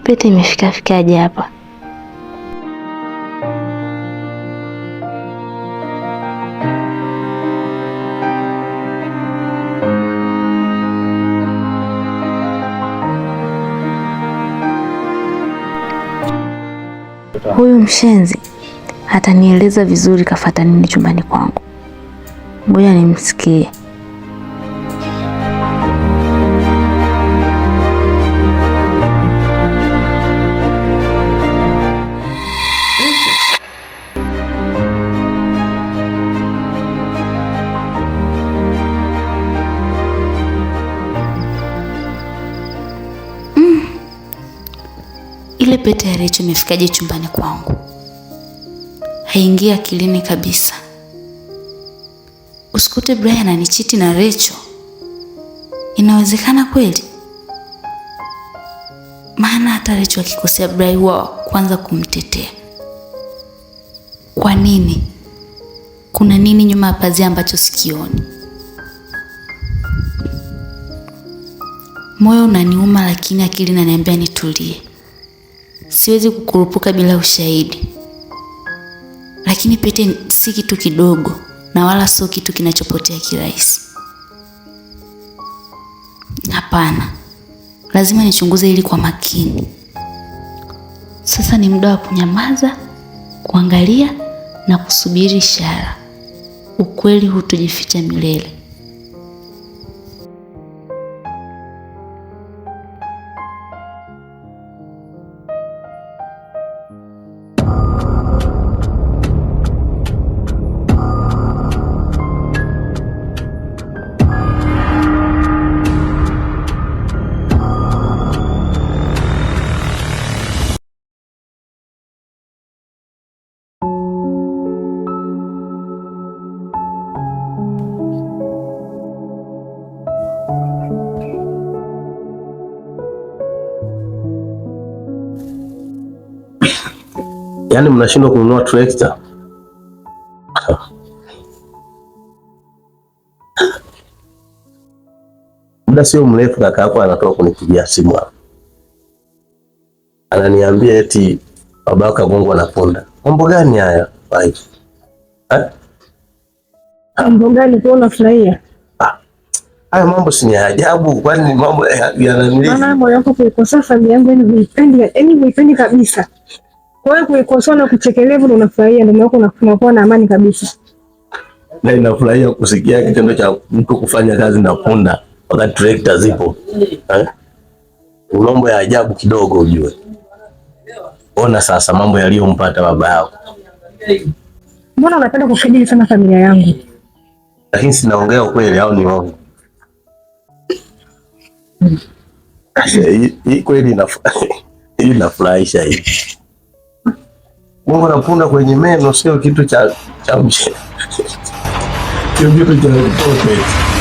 pete imefikaje hapa? Huyu mshenzi atanieleza vizuri kafata nini chumbani kwangu. Ngoja nimsikie. Ile pete ya Rachel imefikaje chumbani kwangu? Haingia akilini kabisa. Usikute Brian ananichiti na Rachel. Inawezekana kweli? Maana hata Rachel akikosea Brian huwa kwanza kumtetea. Kwa nini? Kuna nini nyuma ya pazia ambacho sikioni? Moyo unaniuma lakini akili inaniambia nitulie. Siwezi kukurupuka bila ushahidi. Lakini pete si kitu kidogo na wala sio kitu kinachopotea kirahisi. Hapana. Lazima nichunguze hili kwa makini. Sasa ni muda wa kunyamaza, kuangalia na kusubiri ishara. Ukweli hutojificha milele. Yaani mnashindwa kununua trekta? Muda sio mrefu kaka yako anatoka kunipigia simu hapa. Ananiambia eti babako kagongwa na punda. Mambo gani haya? Mambo gani kwa unafurahia? Haya mambo si ni ajabu, kwani mambo yananilii. Maana moyo wako kuikosa familia yangu ni huipendi kabisa. Kwa hiyo kuikosoa na kuchekelevu na unafurahia, ndio maana unakuwa na amani kabisa. Na inafurahia kusikia kitendo cha mtu kufanya kazi na punda wakati trekta zipo. Mambo ya ajabu kidogo ujue. Ona sasa mambo yaliyompata baba yako. Mbona unapenda kufadhili sana familia yangu? Lakini sinaongea ukweli au ni uongo? Hii kweli inafurahisha hii. Mungu anapunda kwenye meno sio kitu cha mche. Sio kitu cha pote.